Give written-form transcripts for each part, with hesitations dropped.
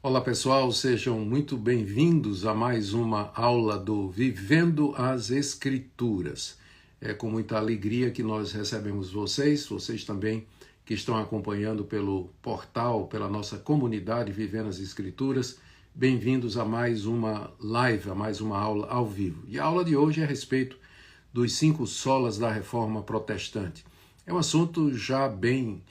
Olá pessoal, sejam muito bem-vindos a mais uma aula do Vivendo as Escrituras. É com muita alegria que nós recebemos vocês também que estão acompanhando pelo portal, pela nossa comunidade Vivendo as Escrituras. Bem-vindos a mais uma live, a mais uma aula ao vivo. E a aula de hoje é a respeito dos 5 solas da Reforma Protestante. É um assunto já bem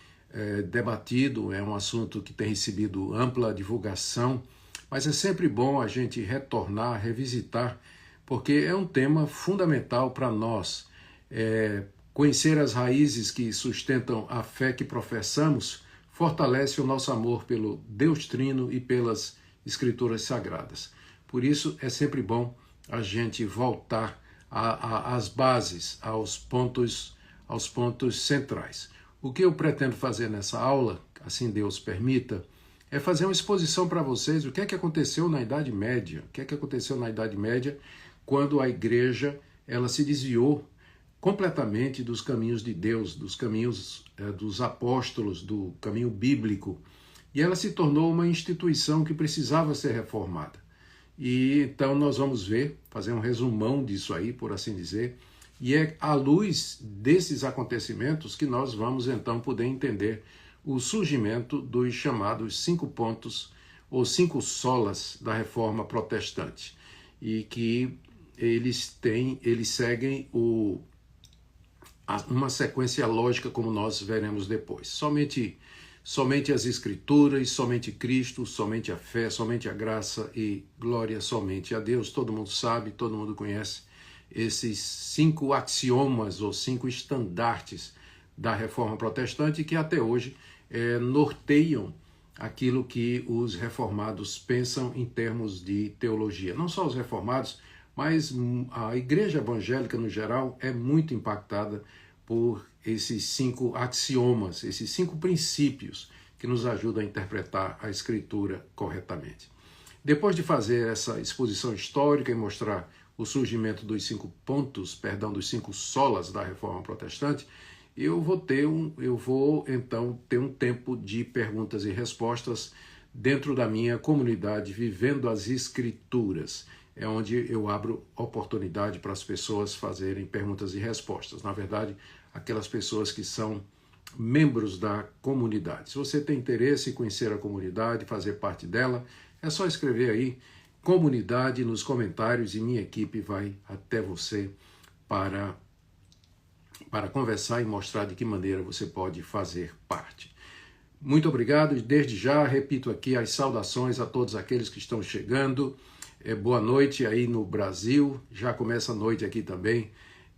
debatido, é um assunto que tem recebido ampla divulgação, mas é sempre bom a gente retornar, revisitar, porque é um tema fundamental para nós. Conhecer as raízes que sustentam a fé que professamos fortalece o nosso amor pelo Deus Trino e pelas Escrituras Sagradas. Por isso é sempre bom a gente voltar às bases, aos pontos centrais. O que eu pretendo fazer nessa aula, assim Deus permita, é fazer uma exposição para vocês do que é que aconteceu na Idade Média. O que é que aconteceu na Idade Média quando a igreja ela se desviou completamente dos caminhos de Deus, dos caminhos dos apóstolos, do caminho bíblico. E ela se tornou uma instituição que precisava ser reformada. E então nós vamos ver, fazer um resumão disso aí, por assim dizer, e é à luz desses acontecimentos que nós vamos então poder entender o surgimento dos chamados 5 pontos ou 5 solas da Reforma Protestante, e que eles seguem uma sequência lógica, como nós veremos depois. Somente as Escrituras, somente Cristo, somente a fé, somente a graça e glória somente a Deus. Todo mundo sabe, todo mundo conhece esses 5 axiomas ou 5 estandartes da Reforma Protestante que até hoje norteiam aquilo que os reformados pensam em termos de teologia. Não só os reformados, mas a igreja evangélica no geral é muito impactada por esses 5 axiomas, esses 5 princípios que nos ajudam a interpretar a Escritura corretamente. Depois de fazer essa exposição histórica e mostrar o surgimento dos 5 dos 5 solas da Reforma Protestante, eu vou então ter um tempo de perguntas e respostas dentro da minha comunidade Vivendo as Escrituras. É onde eu abro oportunidade para as pessoas fazerem perguntas e respostas. Na verdade, aquelas pessoas que são membros da comunidade. Se você tem interesse em conhecer a comunidade, fazer parte dela, é só escrever aí comunidade nos comentários e minha equipe vai até você para conversar e mostrar de que maneira você pode fazer parte. Muito obrigado e desde já repito aqui as saudações a todos aqueles que estão chegando. Boa noite aí no Brasil, já começa a noite aqui também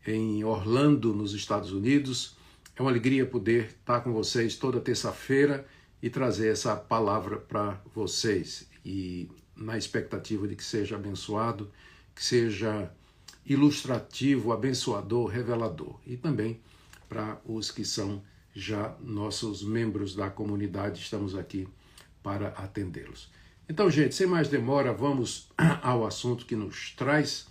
em Orlando, nos Estados Unidos. É uma alegria poder estar com vocês toda terça-feira e trazer essa palavra para vocês. E na expectativa de que seja abençoado, que seja ilustrativo, abençoador, revelador. E também para os que são já nossos membros da comunidade, estamos aqui para atendê-los. Então, gente, sem mais demora, vamos ao assunto que nos traz.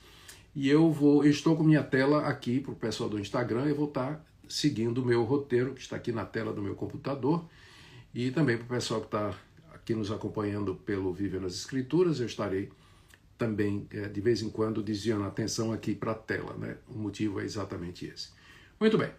E eu estou com minha tela aqui para o pessoal do Instagram, eu vou estar seguindo o meu roteiro, que está aqui na tela do meu computador, e também para o pessoal que está aqui nos acompanhando pelo Vivendo as Escrituras, eu estarei também, de vez em quando, desviando a atenção aqui para a tela, né? O motivo é exatamente esse. Muito bem.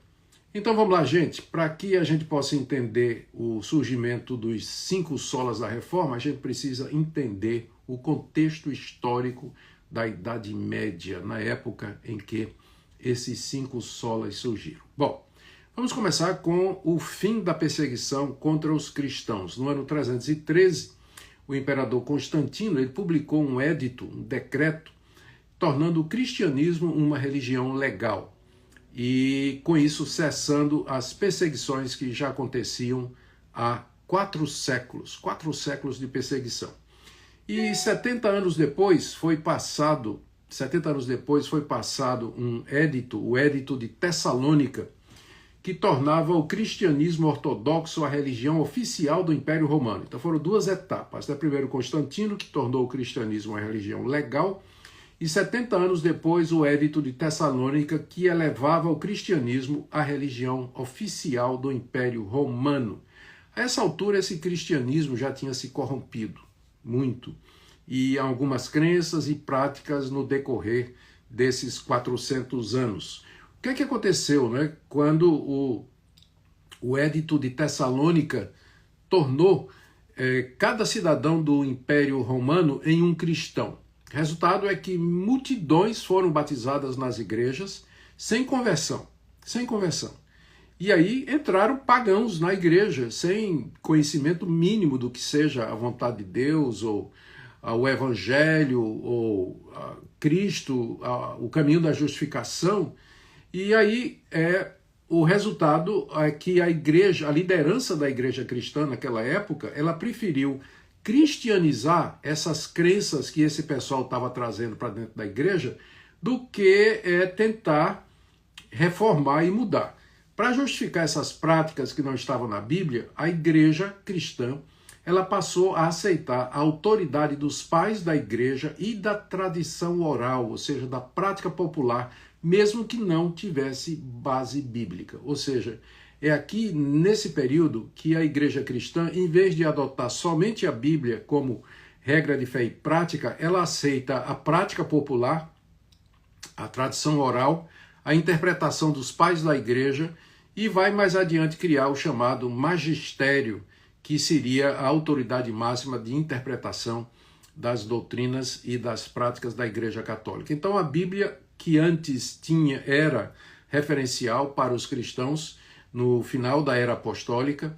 Então vamos lá, gente. Para que a gente possa entender o surgimento dos 5 solas da Reforma, a gente precisa entender o contexto histórico da Idade Média, na época em que esses 5 solas surgiram. Bom, vamos começar com o fim da perseguição contra os cristãos. No ano 313, o imperador Constantino ele publicou um édito, um decreto, tornando o cristianismo uma religião legal. E com isso cessando as perseguições que já aconteciam há 4 séculos de perseguição. E 70 anos depois foi passado um édito, o Édito de Tessalônica, que tornava o cristianismo ortodoxo a religião oficial do Império Romano. Então foram 2 etapas. Primeiro Constantino, que tornou o cristianismo uma religião legal, e 70 anos depois o Édito de Tessalônica, que elevava o cristianismo à religião oficial do Império Romano. A essa altura esse cristianismo já tinha se corrompido. muito. E algumas crenças e práticas no decorrer desses 400 anos. O que é que aconteceu, né? Quando o Edito de Tessalônica tornou cada cidadão do Império Romano em um cristão. O resultado é que multidões foram batizadas nas igrejas sem conversão, sem conversão. E aí entraram pagãos na igreja, sem conhecimento mínimo do que seja a vontade de Deus, ou o Evangelho, ou Cristo, o caminho da justificação. E aí o resultado é que a igreja, a liderança da igreja cristã naquela época, ela preferiu cristianizar essas crenças que esse pessoal estava trazendo para dentro da igreja, do que tentar reformar e mudar. Para justificar essas práticas que não estavam na Bíblia, a igreja cristã ela passou a aceitar a autoridade dos pais da igreja e da tradição oral, ou seja, da prática popular, mesmo que não tivesse base bíblica. Ou seja, é aqui nesse período que a igreja cristã, em vez de adotar somente a Bíblia como regra de fé e prática, ela aceita a prática popular, a tradição oral, a interpretação dos pais da igreja e vai mais adiante criar o chamado magistério, que seria a autoridade máxima de interpretação das doutrinas e das práticas da Igreja Católica. Então a Bíblia, que antes era referencial para os cristãos no final da Era Apostólica,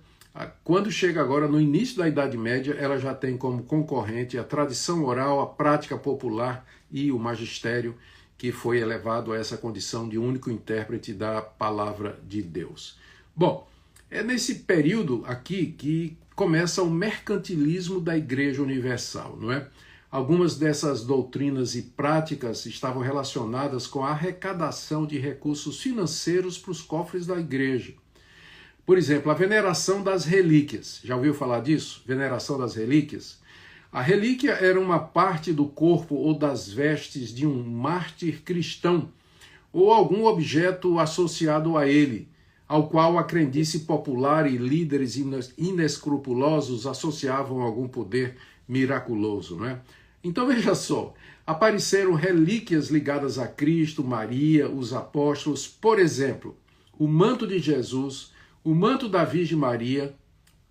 quando chega agora no início da Idade Média, ela já tem como concorrente a tradição oral, a prática popular e o magistério, que foi elevado a essa condição de único intérprete da palavra de Deus. Bom, é nesse período aqui que começa o mercantilismo da Igreja Universal, não é? Algumas dessas doutrinas e práticas estavam relacionadas com a arrecadação de recursos financeiros para os cofres da igreja. Por exemplo, a veneração das relíquias. Já ouviu falar disso? Veneração das relíquias? A relíquia era uma parte do corpo ou das vestes de um mártir cristão, ou algum objeto associado a ele, ao qual a crendice popular e líderes inescrupulosos associavam algum poder miraculoso, não é? Então veja só, apareceram relíquias ligadas a Cristo, Maria, os apóstolos, por exemplo, o manto de Jesus, o manto da Virgem Maria,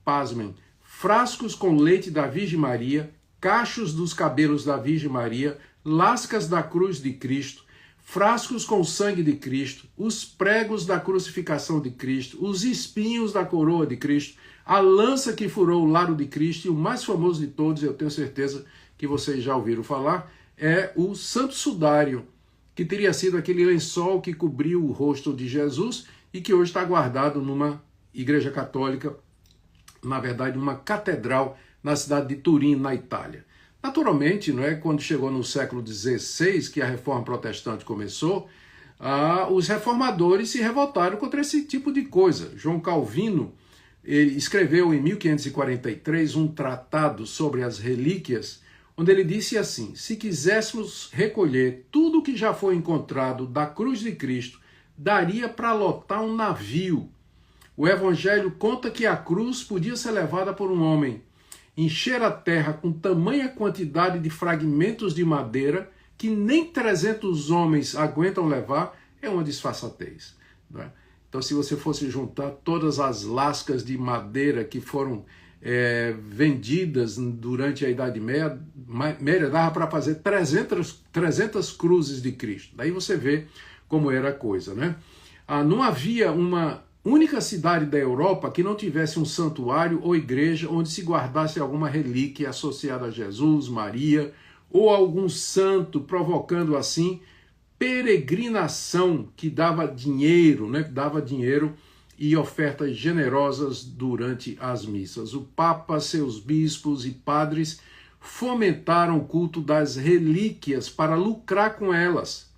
pasmem, frascos com leite da Virgem Maria, cachos dos cabelos da Virgem Maria, lascas da cruz de Cristo, frascos com sangue de Cristo, os pregos da crucificação de Cristo, os espinhos da coroa de Cristo, a lança que furou o lado de Cristo, e o mais famoso de todos, eu tenho certeza que vocês já ouviram falar, é o Santo Sudário, que teria sido aquele lençol que cobriu o rosto de Jesus e que hoje está guardado numa igreja católica, na verdade, uma catedral na cidade de Turim, na Itália. Naturalmente, não é, quando chegou no século XVI, que a reforma protestante começou, os reformadores se revoltaram contra esse tipo de coisa. João Calvino ele escreveu em 1543 um tratado sobre as relíquias, onde ele disse assim: se quiséssemos recolher tudo o que já foi encontrado da cruz de Cristo, daria para lotar um navio. O Evangelho conta que a cruz podia ser levada por um homem, encher a terra com tamanha quantidade de fragmentos de madeira que nem 300 homens aguentam levar, é uma disfarçatez. Não é? Então, se você fosse juntar todas as lascas de madeira que foram vendidas durante a Idade Média, dava para fazer 300 cruzes de Cristo. Daí você vê como era a coisa, né? Não havia uma única cidade da Europa que não tivesse um santuário ou igreja onde se guardasse alguma relíquia associada a Jesus, Maria ou algum santo, provocando assim peregrinação que dava dinheiro, né? Dava dinheiro e ofertas generosas durante as missas. O Papa, seus bispos e padres fomentaram o culto das relíquias para lucrar com elas,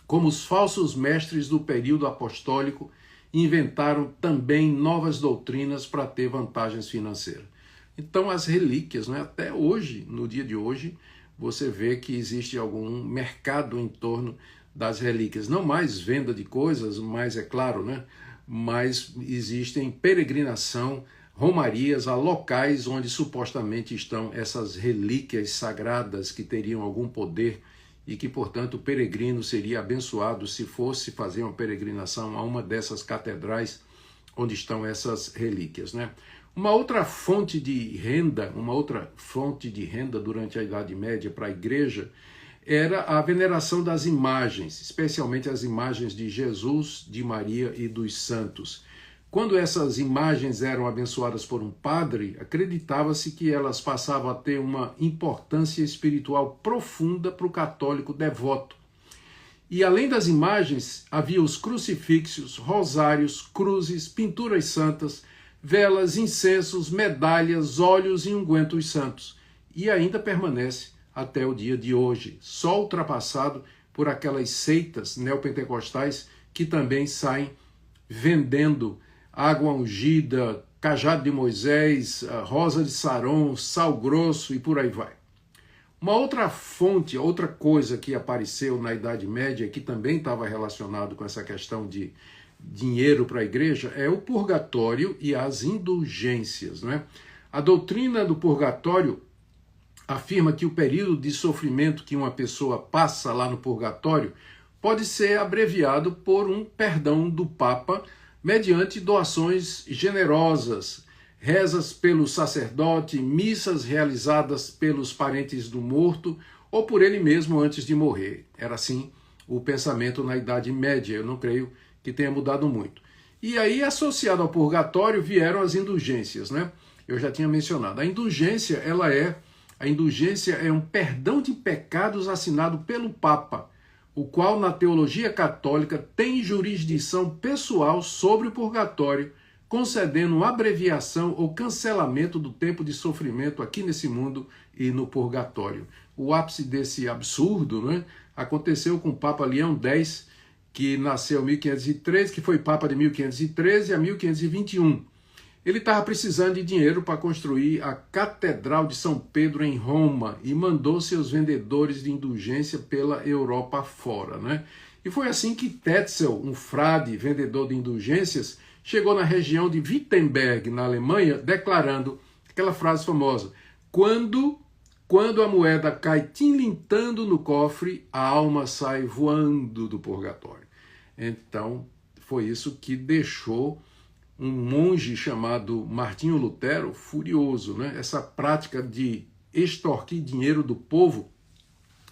como os falsos mestres do período apostólico inventaram também novas doutrinas para ter vantagens financeiras. Então as relíquias, né, até hoje, no dia de hoje, você vê que existe algum mercado em torno das relíquias. Não mais venda de coisas, mas é claro, né, mas existem peregrinação romarias a locais onde supostamente estão essas relíquias sagradas que teriam algum poder e que, portanto, o peregrino seria abençoado se fosse fazer uma peregrinação a uma dessas catedrais onde estão essas relíquias, né? Uma outra fonte de renda durante a Idade Média para a igreja era a veneração das imagens, especialmente as imagens de Jesus, de Maria e dos santos. Quando essas imagens eram abençoadas por um padre, acreditava-se que elas passavam a ter uma importância espiritual profunda para o católico devoto. E além das imagens, havia os crucifixos, rosários, cruzes, pinturas santas, velas, incensos, medalhas, óleos e ungüentos santos. E ainda permanece até o dia de hoje, só ultrapassado por aquelas seitas neopentecostais que também saem vendendo água ungida, cajado de Moisés, rosa de Saron, sal grosso e por aí vai. Uma outra fonte, outra coisa que apareceu na Idade Média, que também estava relacionado com essa questão de dinheiro para a igreja, é o purgatório e as indulgências, né? A doutrina do purgatório afirma que o período de sofrimento que uma pessoa passa lá no purgatório pode ser abreviado por um perdão do Papa mediante doações generosas, rezas pelo sacerdote, missas realizadas pelos parentes do morto ou por ele mesmo antes de morrer. Era assim o pensamento na Idade Média, eu não creio que tenha mudado muito. E aí, associado ao purgatório, vieram as indulgências, né? Eu já tinha mencionado. A indulgência é um perdão de pecados assinado pelo Papa, o qual na teologia católica tem jurisdição pessoal sobre o purgatório, concedendo uma abreviação ou cancelamento do tempo de sofrimento aqui nesse mundo e no purgatório. O ápice desse absurdo, né, aconteceu com o Papa Leão X, que nasceu em 1513, que foi Papa de 1513 a 1521. Ele estava precisando de dinheiro para construir a Catedral de São Pedro em Roma e mandou seus vendedores de indulgência pela Europa fora, né? E foi assim que Tetzel, um frade vendedor de indulgências, chegou na região de Wittenberg, na Alemanha, declarando aquela frase famosa: quando a moeda cai tilintando no cofre, a alma sai voando do purgatório. Então, foi isso que deixou um monge chamado Martinho Lutero furioso, né? Essa prática de extorquir dinheiro do povo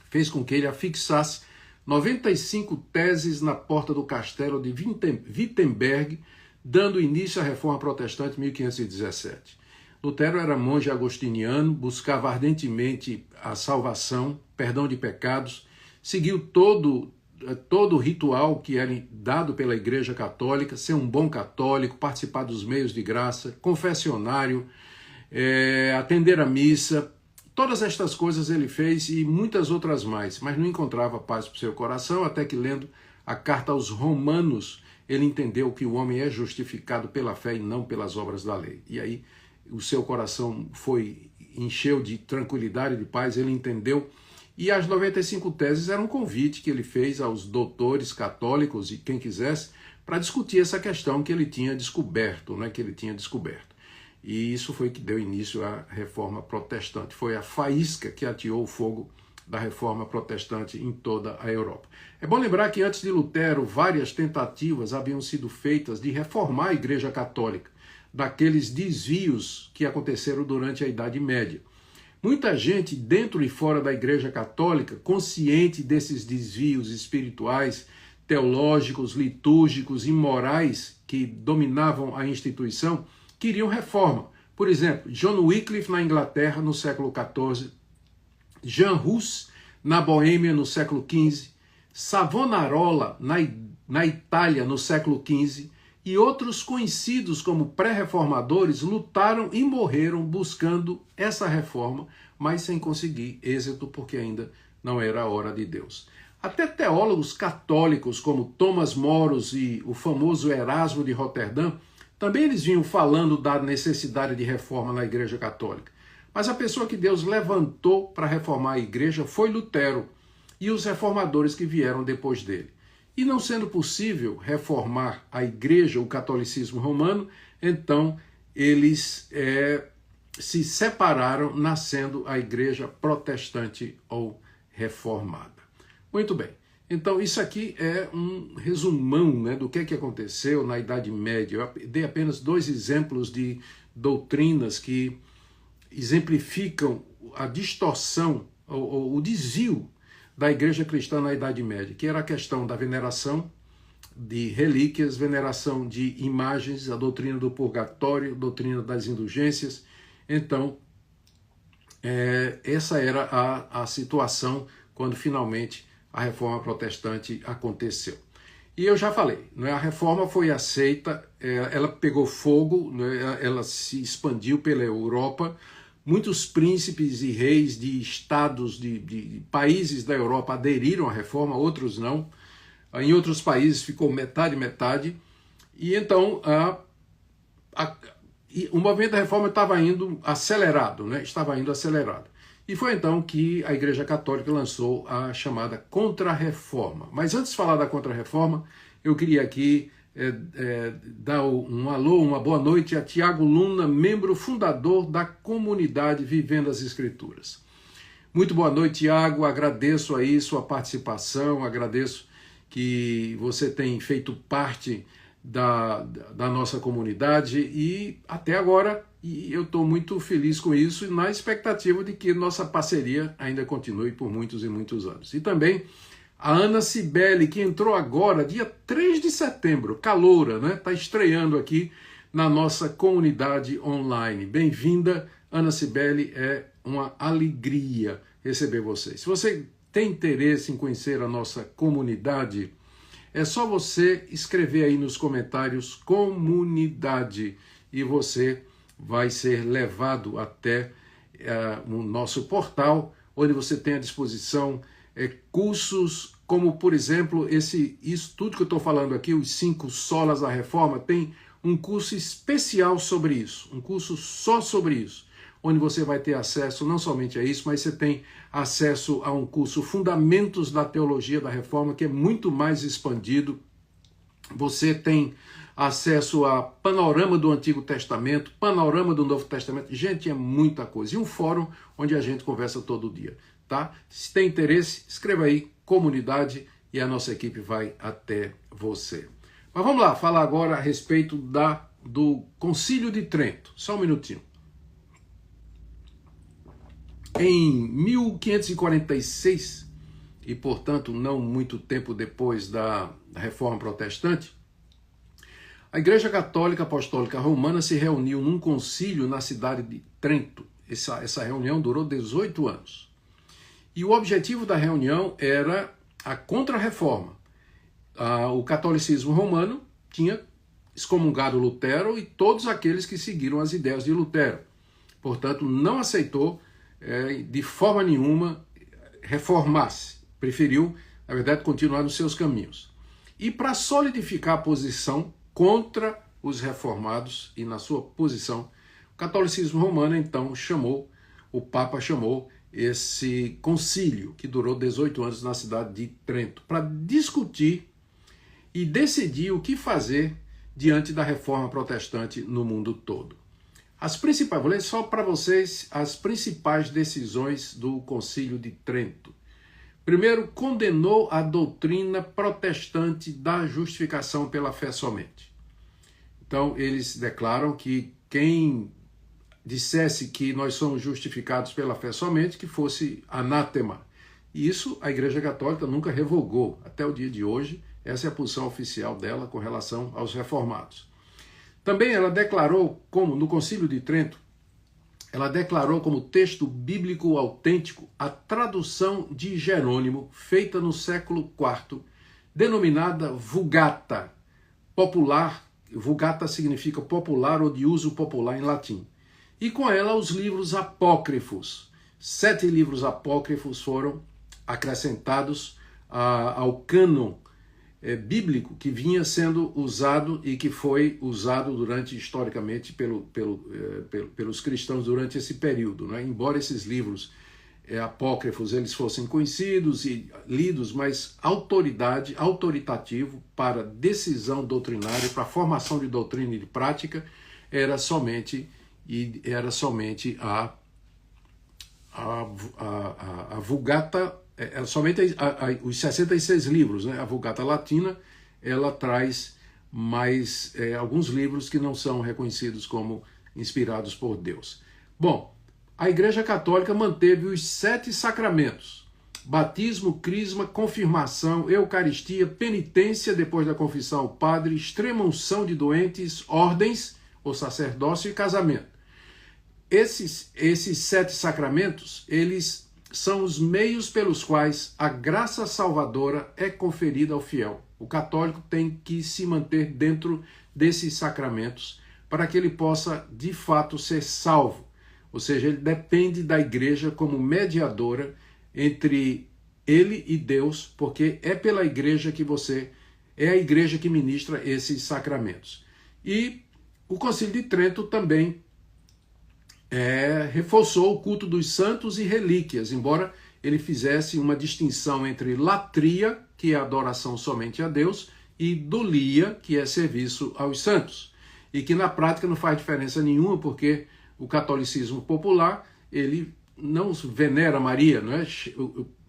fez com que ele afixasse 95 teses na porta do castelo de Wittenberg, dando início à Reforma Protestante em 1517. Lutero era monge agostiniano, buscava ardentemente a salvação, perdão de pecados, seguiu todo o ritual que era dado pela Igreja Católica, ser um bom católico, participar dos meios de graça, confessionário, atender a missa. Todas estas coisas ele fez e muitas outras mais, mas não encontrava paz para o seu coração, até que lendo a carta aos Romanos, ele entendeu que o homem é justificado pela fé e não pelas obras da lei. E aí o seu coração encheu de tranquilidade, de paz, ele entendeu. E as 95 teses eram um convite que ele fez aos doutores católicos e quem quisesse para discutir essa questão que ele tinha descoberto, né, E isso foi que deu início à Reforma Protestante. Foi a faísca que ateou o fogo da Reforma Protestante em toda a Europa. É bom lembrar que antes de Lutero, várias tentativas haviam sido feitas de reformar a Igreja Católica, daqueles desvios que aconteceram durante a Idade Média. Muita gente dentro e fora da Igreja Católica, consciente desses desvios espirituais, teológicos, litúrgicos e morais que dominavam a instituição, queriam reforma. Por exemplo, John Wycliffe na Inglaterra no século XIV, Jan Hus na Boêmia no século XV, Savonarola na Itália no século XV e outros conhecidos como pré-reformadores lutaram e morreram buscando essa reforma, mas sem conseguir êxito porque ainda não era a hora de Deus. Até teólogos católicos como Thomas Moros e o famoso Erasmo de Roterdã, também eles vinham falando da necessidade de reforma na Igreja Católica. Mas a pessoa que Deus levantou para reformar a igreja foi Lutero e os reformadores que vieram depois dele. E não sendo possível reformar a igreja, o catolicismo romano, então eles se separaram, nascendo a igreja protestante ou reformada. Muito bem, então isso aqui é um resumão, né, do que aconteceu na Idade Média. Eu dei apenas 2 exemplos de doutrinas que exemplificam a distorção, ou o desvio da igreja cristã na Idade Média, que era a questão da veneração de relíquias, veneração de imagens, a doutrina do purgatório, doutrina das indulgências. Então, essa era a situação quando finalmente a reforma protestante aconteceu. E eu já falei, né, a reforma foi aceita, ela pegou fogo, né, ela se expandiu pela Europa. Muitos príncipes e reis de estados, de países da Europa aderiram à reforma, outros não. Em outros países ficou metade. E então o movimento da reforma estava indo acelerado, né? Estava indo acelerado. E foi então que a Igreja Católica lançou a chamada Contra-Reforma. Mas antes de falar da Contra-Reforma, eu queria aqui dar um alô, uma boa noite a Tiago Luna, membro fundador da comunidade Vivendo as Escrituras. Muito boa noite, Tiago, agradeço aí sua participação, agradeço que você tem feito parte da nossa comunidade e até agora eu estou muito feliz com isso e na expectativa de que nossa parceria ainda continue por muitos e muitos anos. E também a Ana Cibele, que entrou agora, dia 3 de setembro, caloura, né? Está estreando aqui na nossa comunidade online. Bem-vinda, Ana Cibele, é uma alegria receber você. Se você tem interesse em conhecer a nossa comunidade, é só você escrever aí nos comentários comunidade e você vai ser levado até o nosso portal, onde você tem à disposição cursos como, por exemplo, isso tudo que eu estou falando aqui, os 5 solas da reforma, tem um curso especial sobre isso, um curso só sobre isso, onde você vai ter acesso não somente a isso, mas você tem acesso a um curso Fundamentos da Teologia da Reforma, que é muito mais expandido. Você tem acesso a panorama do Antigo Testamento, panorama do Novo Testamento. Gente, é muita coisa. E um fórum onde a gente conversa todo dia, tá? Se tem interesse, escreva aí, comunidade, e a nossa equipe vai até você. Mas vamos lá, falar agora a respeito do Concílio de Trento. Só um minutinho. Em 1546, e portanto não muito tempo depois da Reforma Protestante, a Igreja Católica Apostólica Romana se reuniu num concílio na cidade de Trento. Essa reunião durou 18 anos. E o objetivo da reunião era a Contra-Reforma. O catolicismo romano tinha excomungado Lutero e todos aqueles que seguiram as ideias de Lutero. Portanto, não aceitou de forma nenhuma reformar-se. Preferiu, na verdade, continuar nos seus caminhos. E para solidificar a posição contra os reformados e na sua posição, o catolicismo romano então o Papa chamou esse concílio, que durou 18 anos na cidade de Trento, para discutir e decidir o que fazer diante da reforma protestante no mundo todo. Vou ler só para vocês as principais decisões do Concílio de Trento. Primeiro, condenou a doutrina protestante da justificação pela fé somente. Então, eles declaram que quem dissesse que nós somos justificados pela fé somente, que fosse anátema. E isso a Igreja Católica nunca revogou. Até o dia de hoje, essa é a posição oficial dela com relação aos reformados. Também ela declarou, como no Concílio de Trento, ela declarou como texto bíblico autêntico a tradução de Jerônimo, feita no século IV, denominada Vulgata. Popular, Vulgata significa popular ou de uso popular em latim. E com ela os livros apócrifos. 7 livros apócrifos foram acrescentados ao cânon bíblico que vinha sendo usado e que foi usado historicamente pelos cristãos durante esse período, né? Embora esses livros apócrifos eles fossem conhecidos e lidos, mas autoritativo para decisão doutrinária, para formação de doutrina e de prática, era somente a Vulgata, somente os 66 livros, né? A Vulgata Latina, ela traz mais alguns livros que não são reconhecidos como inspirados por Deus. Bom, a Igreja Católica manteve os 7 sacramentos: batismo, crisma, confirmação, eucaristia, penitência depois da confissão ao padre, extrema unção de doentes, ordens, ou sacerdócio e casamento. Esses 7 sacramentos, eles são os meios pelos quais a graça salvadora é conferida ao fiel. O católico tem que se manter dentro desses sacramentos para que ele possa, de fato, ser salvo. Ou seja, ele depende da igreja como mediadora entre ele e Deus, porque é pela igreja que é a igreja que ministra esses sacramentos. E o Concílio de Trento também reforçou o culto dos santos e relíquias, embora ele fizesse uma distinção entre latria, que é adoração somente a Deus, e dolia, que é serviço aos santos. E que na prática não faz diferença nenhuma, porque o catolicismo popular, ele não venera Maria, não é?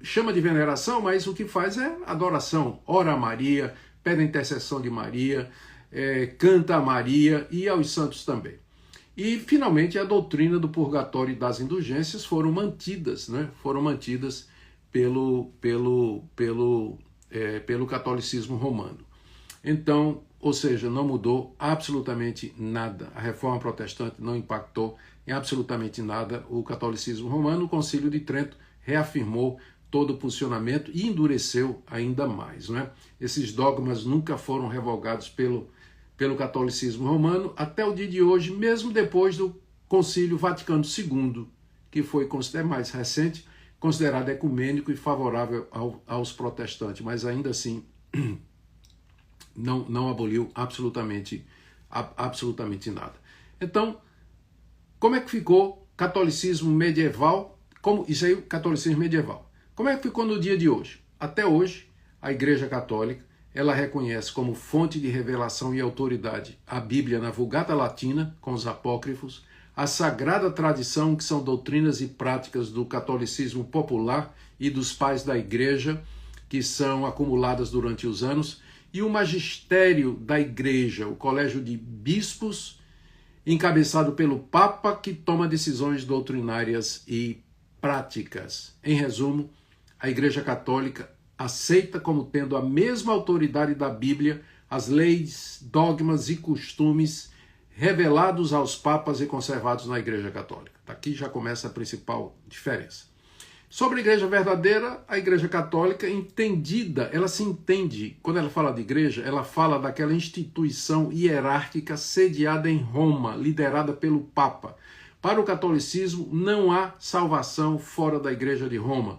Chama de veneração, mas o que faz é adoração. Ora a Maria, pede a intercessão de Maria, canta a Maria e aos santos também. E, finalmente, a doutrina do purgatório e das indulgências foram mantidas, né? Foram mantidas pelo catolicismo romano. Então, ou seja, não mudou absolutamente nada. A reforma protestante não impactou em absolutamente nada o catolicismo romano. O Concílio de Trento reafirmou todo o funcionamento e endureceu ainda mais, né? Esses dogmas nunca foram revogados pelo catolicismo romano até o dia de hoje, mesmo depois do Concílio Vaticano II, que foi mais recente, considerado ecumênico e favorável aos protestantes, mas ainda assim não aboliu absolutamente nada. Então, como é que ficou catolicismo medieval? Isso aí, o catolicismo medieval. Como é que ficou no dia de hoje? Até hoje, a Igreja Católica, ela reconhece como fonte de revelação e autoridade a Bíblia na Vulgata Latina, com os apócrifos, a sagrada tradição, que são doutrinas e práticas do catolicismo popular e dos pais da Igreja, que são acumuladas durante os anos, e o magistério da Igreja, o colégio de bispos, encabeçado pelo Papa, que toma decisões doutrinárias e práticas. Em resumo, a Igreja Católica aceita como tendo a mesma autoridade da Bíblia as leis, dogmas e costumes revelados aos papas e conservados na Igreja Católica. Daqui já começa a principal diferença. Sobre a Igreja verdadeira, a Igreja Católica entendida, ela se entende, quando ela fala de igreja, ela fala daquela instituição hierárquica sediada em Roma, liderada pelo Papa. Para o catolicismo, não há salvação fora da Igreja de Roma.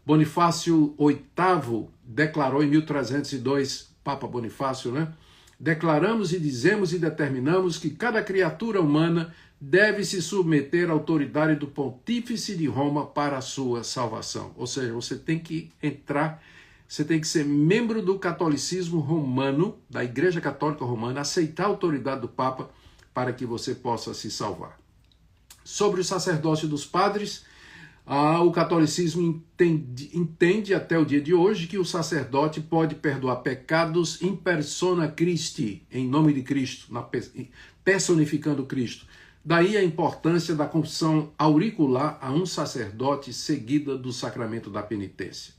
Bonifácio VIII declarou em 1302, Papa Bonifácio, né? Declaramos e dizemos e determinamos que cada criatura humana deve se submeter à autoridade do Pontífice de Roma para a sua salvação. Ou seja, você tem que ser membro do catolicismo romano, da Igreja Católica Romana, aceitar a autoridade do Papa para que você possa se salvar. Sobre o sacerdócio dos padres, o catolicismo entende até o dia de hoje que o sacerdote pode perdoar pecados in persona Christi, em nome de Cristo, personificando Cristo. Daí a importância da confissão auricular a um sacerdote seguida do sacramento da penitência.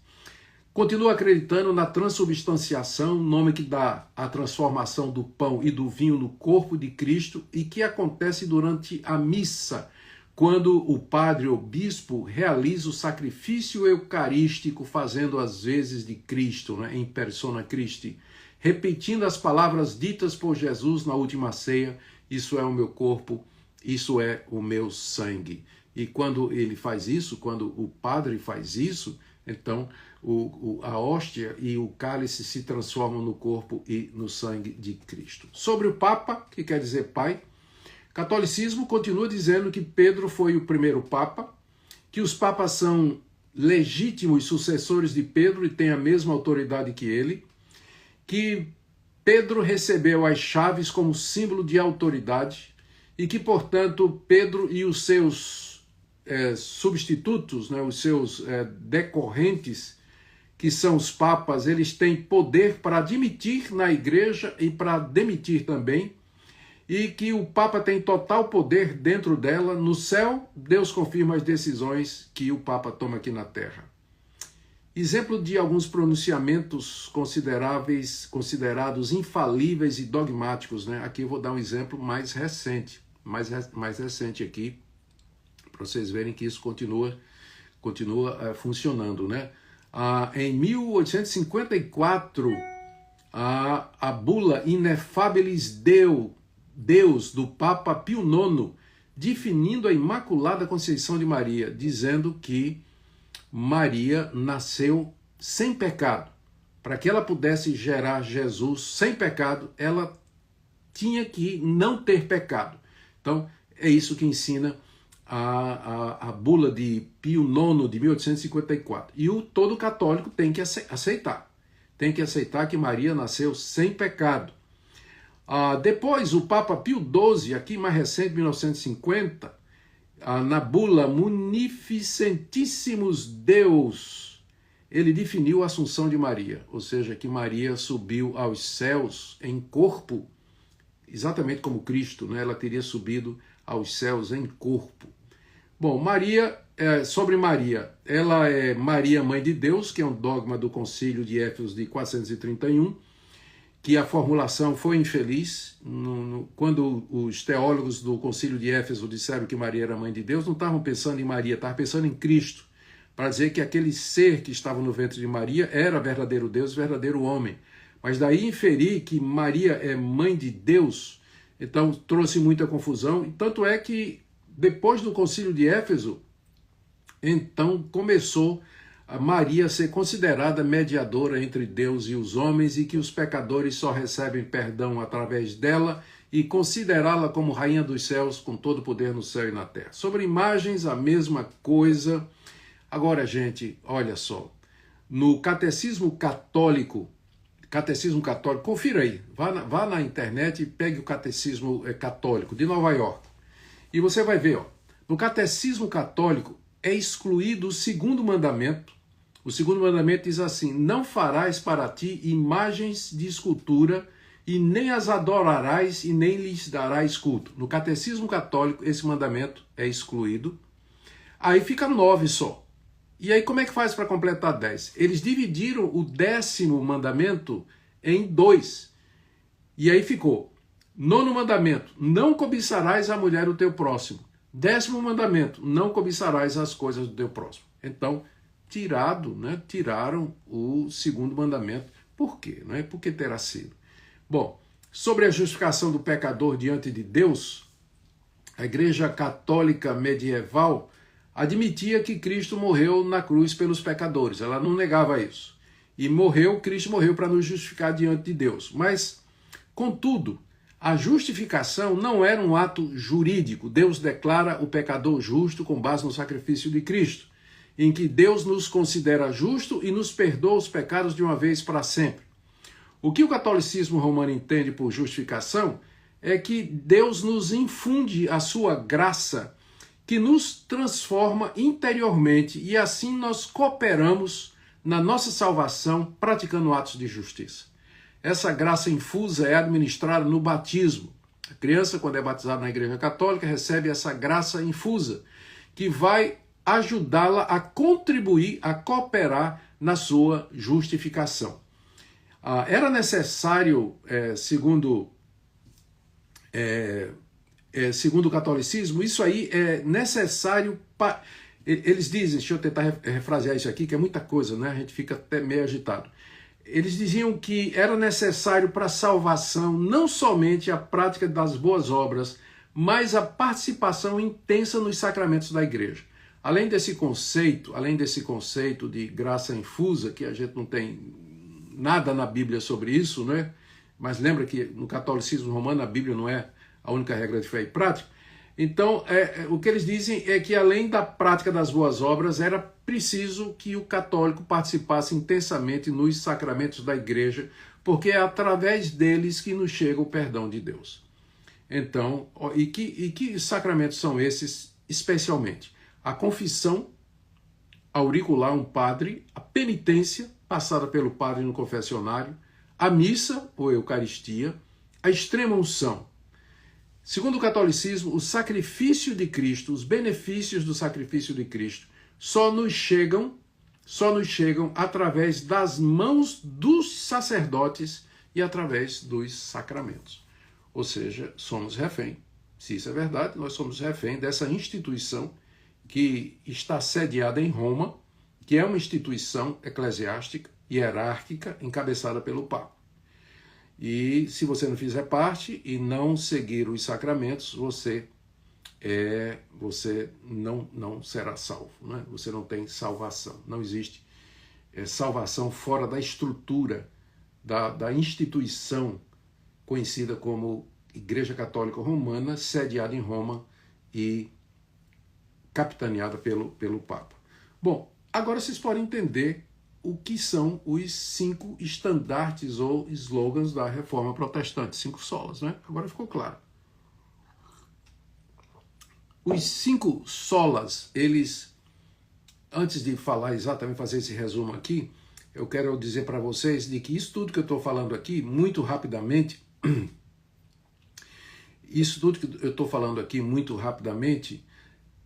Continua acreditando na transubstanciação, nome que dá a transformação do pão e do vinho no corpo de Cristo e que acontece durante a missa, quando o padre ou bispo realiza o sacrifício eucarístico, fazendo as vezes de Cristo, né, em persona Christi, repetindo as palavras ditas por Jesus na última ceia: isso é o meu corpo, isso é o meu sangue. E quando ele faz isso, quando o padre faz isso, então a hóstia e o cálice se transformam no corpo e no sangue de Cristo. Sobre o Papa, que quer dizer Pai, o catolicismo continua dizendo que Pedro foi o primeiro Papa, que os papas são legítimos sucessores de Pedro e têm a mesma autoridade que ele, que Pedro recebeu as chaves como símbolo de autoridade e que, portanto, Pedro e os seus substitutos, né, os seus decorrentes, que são os papas, eles têm poder para admitir na igreja e para demitir também, e que o Papa tem total poder dentro dela. No céu, Deus confirma as decisões que o Papa toma aqui na terra. Exemplo de alguns pronunciamentos considerados infalíveis e dogmáticos, né? Aqui eu vou dar um exemplo mais recente aqui, para vocês verem que isso continua funcionando, né? Em 1854, a bula Ineffabilis Deus, do Papa Pio IX, definindo a Imaculada Conceição de Maria, dizendo que Maria nasceu sem pecado. Para que ela pudesse gerar Jesus sem pecado, ela tinha que não ter pecado. Então, é isso que ensina a bula de Pio IX, de 1854. E todo católico tem que aceitar. Tem que aceitar que Maria nasceu sem pecado. Depois, o Papa Pio XII, aqui mais recente, 1950, na bula Munificentissimus Deus, ele definiu a Assunção de Maria, ou seja, que Maria subiu aos céus em corpo, exatamente como Cristo, né? Ela teria subido aos céus em corpo. Bom, sobre Maria, ela é Maria, Mãe de Deus, que é um dogma do Concílio de Éfeso de 431, que a formulação foi infeliz. Quando os teólogos do Concílio de Éfeso disseram que Maria era Mãe de Deus, não estavam pensando em Maria, estavam pensando em Cristo, para dizer que aquele ser que estava no ventre de Maria era verdadeiro Deus, verdadeiro homem. Mas daí inferir que Maria é Mãe de Deus, então trouxe muita confusão, e tanto é que depois do Concílio de Éfeso, então começou a Maria ser considerada mediadora entre Deus e os homens, e que os pecadores só recebem perdão através dela, e considerá-la como Rainha dos Céus, com todo o poder no céu e na terra. Sobre imagens, a mesma coisa. Agora, gente, olha só, no Catecismo Católico, confira aí, vá na internet e pegue o Catecismo Católico de Nova York, e você vai ver, no Catecismo Católico é excluído o segundo mandamento. O segundo mandamento diz assim: não farás para ti imagens de escultura, e nem as adorarás, e nem lhes darás culto. No Catecismo Católico, esse mandamento é excluído. Aí fica 9 só. E aí como é que faz para completar 10? Eles dividiram o 10º mandamento em 2. E aí ficou: 9º mandamento, não cobiçarás a mulher do teu próximo. 10º mandamento, não cobiçarás as coisas do teu próximo. Então, tiraram o segundo mandamento. Por quê? Não é? Por que terá sido? Bom, sobre a justificação do pecador diante de Deus, a Igreja Católica medieval admitia que Cristo morreu na cruz pelos pecadores. Ela não negava isso. E Cristo morreu para nos justificar diante de Deus. Mas, contudo, a justificação não era um ato jurídico. Deus declara o pecador justo com base no sacrifício de Cristo, em que Deus nos considera justo e nos perdoa os pecados de uma vez para sempre. O que o catolicismo romano entende por justificação é que Deus nos infunde a sua graça, que nos transforma interiormente, e assim nós cooperamos na nossa salvação praticando atos de justiça. Essa graça infusa é administrada no batismo. A criança, quando é batizada na Igreja Católica, recebe essa graça infusa, que vai ajudá-la a contribuir, a cooperar na sua justificação. Era necessário, segundo o catolicismo, isso aí é necessário para... Eles dizem, deixa eu tentar refrasear isso aqui, que é muita coisa, né? A gente fica até meio agitado. Eles diziam que era necessário para a salvação não somente a prática das boas obras, mas a participação intensa nos sacramentos da igreja. Além desse conceito de graça infusa, que a gente não tem nada na Bíblia sobre isso, né? Mas lembra que no catolicismo romano a Bíblia não é a única regra de fé e prática. Então, o que eles dizem é que além da prática das boas obras, era preciso que o católico participasse intensamente nos sacramentos da igreja, porque é através deles que nos chega o perdão de Deus. Então, e que sacramentos são esses especialmente? A confissão auricular, um padre, a penitência, passada pelo padre no confessionário, a missa, ou Eucaristia, a extrema unção. Segundo o catolicismo, o sacrifício de Cristo, os benefícios do sacrifício de Cristo, só nos chegam através das mãos dos sacerdotes e através dos sacramentos. Ou seja, somos refém. Se isso é verdade, nós somos refém dessa instituição que está sediada em Roma, que é uma instituição eclesiástica, hierárquica, encabeçada pelo Papa. E se você não fizer parte e não seguir os sacramentos, você não será salvo. Né? Você não tem salvação. Não existe salvação fora da estrutura, da instituição conhecida como Igreja Católica Romana, sediada em Roma e capitaneada pelo Papa. Bom, agora vocês podem entender o que são os 5 estandartes ou slogans da Reforma Protestante, 5 solas, né? Agora ficou claro. Os 5 solas, eles, antes de falar exatamente, fazer esse resumo aqui, eu quero dizer para vocês de que isso tudo que eu estou falando aqui, muito rapidamente,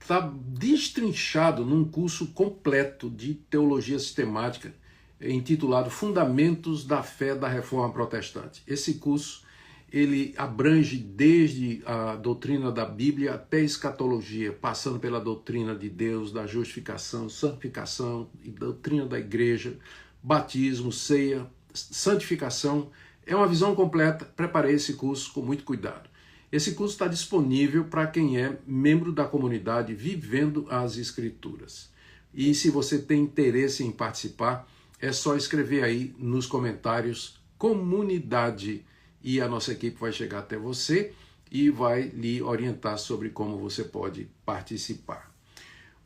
está destrinchado num curso completo de teologia sistemática, intitulado Fundamentos da Fé da Reforma Protestante. Esse curso, ele abrange desde a doutrina da Bíblia até a escatologia, passando pela doutrina de Deus, da justificação, santificação e doutrina da igreja, batismo, ceia, santificação. É uma visão completa. Preparei esse curso com muito cuidado. Esse curso está disponível para quem é membro da comunidade Vivendo as Escrituras. E se você tem interesse em participar, é só escrever aí nos comentários comunidade e a nossa equipe vai chegar até você e vai lhe orientar sobre como você pode participar.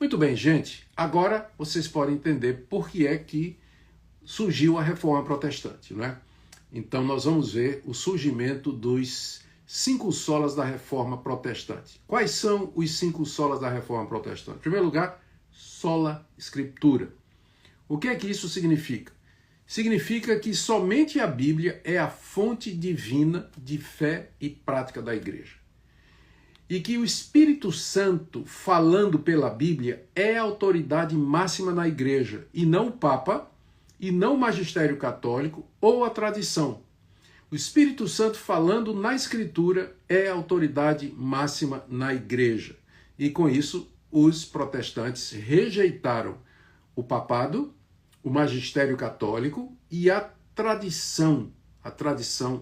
Muito bem, gente. Agora vocês podem entender por que é que surgiu a Reforma Protestante, não é? Então nós vamos ver o surgimento dos 5 solas da Reforma Protestante. Quais são os 5 solas da Reforma Protestante? Em primeiro lugar, sola Scriptura. O que é que isso significa? Significa que somente a Bíblia é a fonte divina de fé e prática da igreja. E que o Espírito Santo, falando pela Bíblia, é a autoridade máxima na igreja, e não o Papa, e não o magistério católico ou a tradição. O Espírito Santo falando na Escritura é a autoridade máxima na igreja. E com isso, os protestantes rejeitaram o papado, o magistério católico e a tradição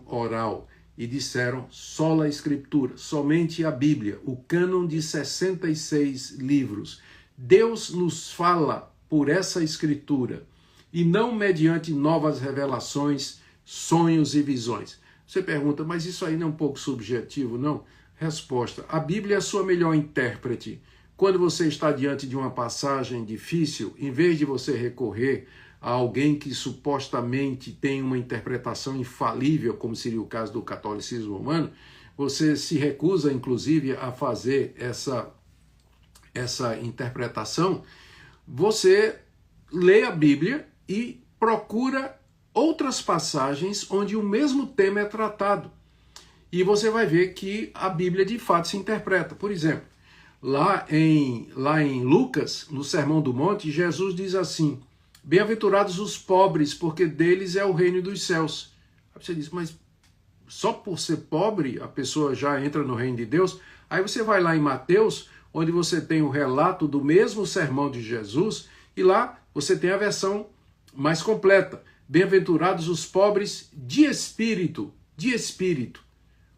oral. E disseram sola Escritura, somente a Bíblia, o cânon de 66 livros. Deus nos fala por essa Escritura e não mediante novas revelações, sonhos e visões. Você pergunta, mas isso aí não é um pouco subjetivo, não? Resposta, a Bíblia é a sua melhor intérprete. Quando você está diante de uma passagem difícil, em vez de você recorrer a alguém que supostamente tem uma interpretação infalível, como seria o caso do catolicismo romano, você se recusa, inclusive, a fazer essa interpretação, você lê a Bíblia e procura outras passagens onde o mesmo tema é tratado. E você vai ver que a Bíblia de fato se interpreta. Por exemplo, lá em Lucas, no Sermão do Monte, Jesus diz assim, bem-aventurados os pobres, porque deles é o reino dos céus. Aí você diz, mas só por ser pobre a pessoa já entra no reino de Deus? Aí você vai lá em Mateus, onde você tem o relato do mesmo sermão de Jesus, e lá você tem a versão mais completa. Bem-aventurados os pobres de espírito,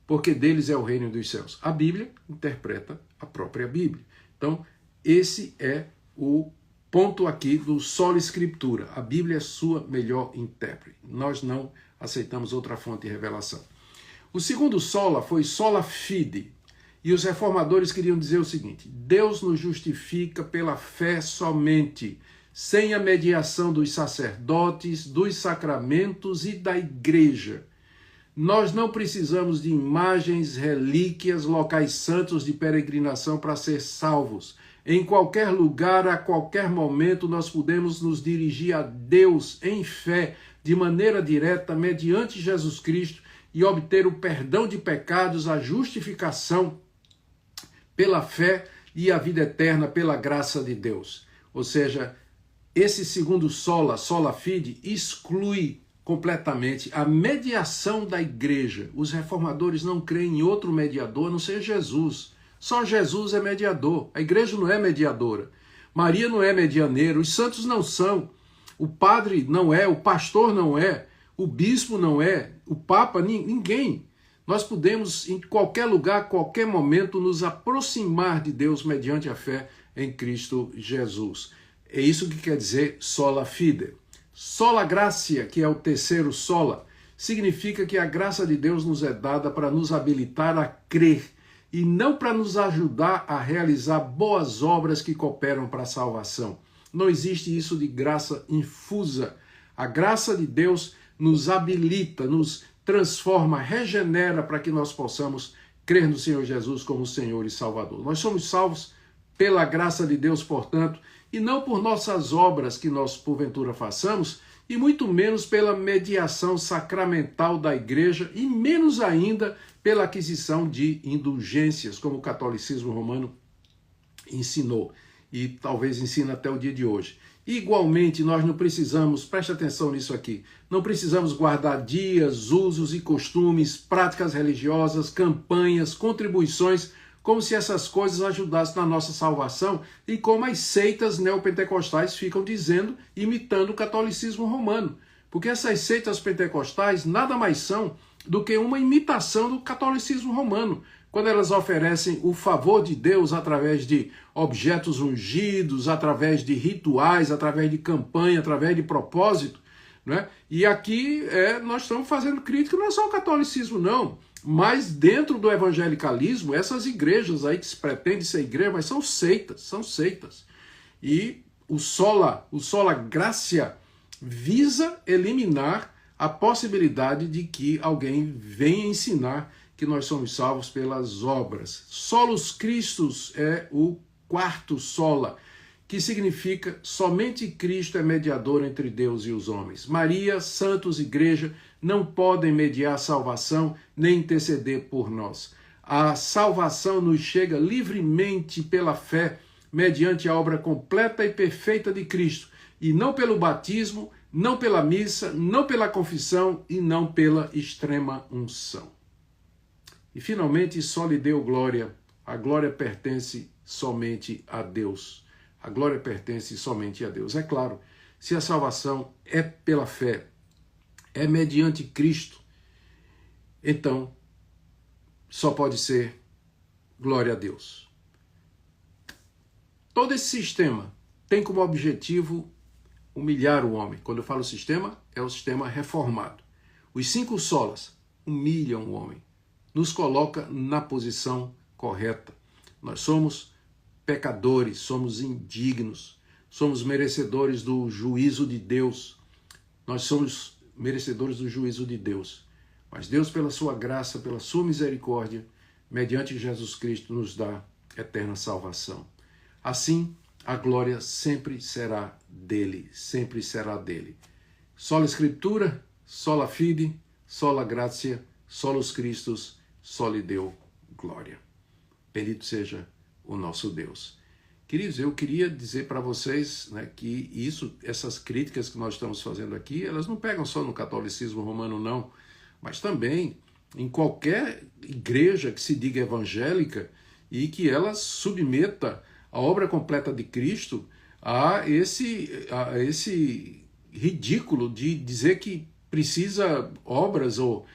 porque deles é o reino dos céus. A Bíblia interpreta a própria Bíblia. Então, esse é o ponto aqui do sola Escritura. A Bíblia é sua melhor intérprete. Nós não aceitamos outra fonte de revelação. O segundo sola foi sola fide. E os reformadores queriam dizer o seguinte, Deus nos justifica pela fé somente, sem a mediação dos sacerdotes, dos sacramentos e da igreja. Nós não precisamos de imagens, relíquias, locais santos de peregrinação para ser salvos. Em qualquer lugar, a qualquer momento, nós podemos nos dirigir a Deus em fé, de maneira direta, mediante Jesus Cristo, e obter o perdão de pecados, a justificação pela fé e a vida eterna pela graça de Deus. Ou seja, esse segundo sola fide, exclui completamente a mediação da igreja. Os reformadores não creem em outro mediador, a não ser Jesus. Só Jesus é mediador. A igreja não é mediadora. Maria não é medianeira. Os santos não são. O padre não é. O pastor não é. O bispo não é. O papa, ninguém. Nós podemos, em qualquer lugar, qualquer momento, nos aproximar de Deus mediante a fé em Cristo Jesus. É isso que quer dizer sola fide. Sola gratia, que é o terceiro sola, significa que a graça de Deus nos é dada para nos habilitar a crer e não para nos ajudar a realizar boas obras que cooperam para a salvação. Não existe isso de graça infusa. A graça de Deus nos habilita, nos transforma, regenera para que nós possamos crer no Senhor Jesus como Senhor e Salvador. Nós somos salvos pela graça de Deus, portanto, e não por nossas obras que nós porventura façamos, e muito menos pela mediação sacramental da igreja, e menos ainda pela aquisição de indulgências, como o catolicismo romano ensinou, e talvez ensina até o dia de hoje. Igualmente, nós não precisamos, preste atenção nisso aqui, não precisamos guardar dias, usos e costumes, práticas religiosas, campanhas, contribuições, como se essas coisas ajudassem na nossa salvação, e como as seitas neopentecostais ficam dizendo, imitando o catolicismo romano. Porque essas seitas pentecostais nada mais são do que uma imitação do catolicismo romano, quando elas oferecem o favor de Deus através de objetos ungidos, através de rituais, através de campanha, através de propósito, né? E aqui nós estamos fazendo crítica, não é só o catolicismo não, mas dentro do evangelicalismo, essas igrejas aí que se pretendem ser igreja, mas são seitas. E o sola gratia visa eliminar a possibilidade de que alguém venha ensinar que nós somos salvos pelas obras. Solus Christus é o quarto sola, que significa somente Cristo é mediador entre Deus e os homens. Maria, santos, igreja, não podem mediar a salvação nem interceder por nós. A salvação nos chega livremente pela fé, mediante a obra completa e perfeita de Cristo, e não pelo batismo, não pela missa, não pela confissão e não pela extrema unção. E finalmente, só lhe deu glória. A glória pertence somente a Deus. A glória pertence somente a Deus. É claro, se a salvação é pela fé, é mediante Cristo, então só pode ser glória a Deus. Todo esse sistema tem como objetivo humilhar o homem. Quando eu falo sistema, é o sistema reformado. Os 5 solas humilham o homem, nos coloca na posição correta. Nós somos pecadores, somos indignos, somos merecedores do juízo de Deus. Nós somos merecedores do juízo de Deus. Mas Deus, pela sua graça, pela sua misericórdia, mediante Jesus Cristo, nos dá eterna salvação. Assim, a glória sempre será dele, sempre será dele. Sola Escritura, sola fide, sola gratia, solus Christus, soli Deo glória. Bendito seja o nosso Deus. Queridos, eu queria dizer para vocês, né, que essas críticas que nós estamos fazendo aqui, elas não pegam só no catolicismo romano, não, mas também em qualquer igreja que se diga evangélica e que ela submeta a obra completa de Cristo a esse ridículo de dizer que precisa obras ou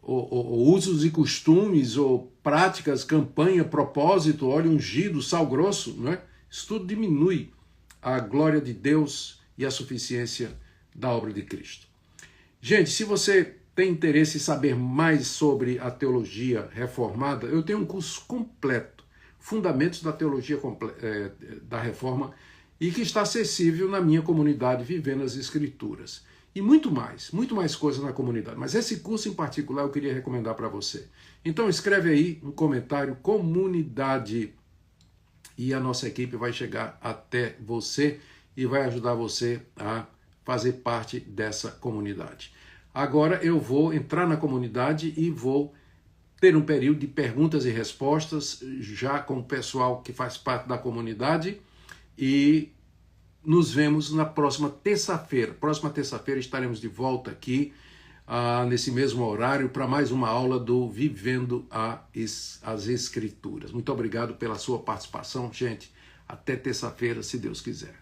usos e costumes, ou práticas, campanha, propósito, óleo ungido, sal grosso, não é? Isso tudo diminui a glória de Deus e a suficiência da obra de Cristo. Gente, se você tem interesse em saber mais sobre a teologia reformada, eu tenho um curso completo, Fundamentos da Teologia da Reforma, e que está acessível na minha comunidade Vivendo as Escrituras. e muito mais coisa na comunidade. Mas esse curso em particular eu queria recomendar para você. Então escreve aí um comentário, comunidade, e a nossa equipe vai chegar até você e vai ajudar você a fazer parte dessa comunidade. Agora eu vou entrar na comunidade e vou ter um período de perguntas e respostas já com o pessoal que faz parte da comunidade e nos vemos na próxima terça-feira. Próxima terça-feira estaremos de volta aqui nesse mesmo horário para mais uma aula do Vivendo as Escrituras. Muito obrigado pela sua participação, gente. Até terça-feira, se Deus quiser.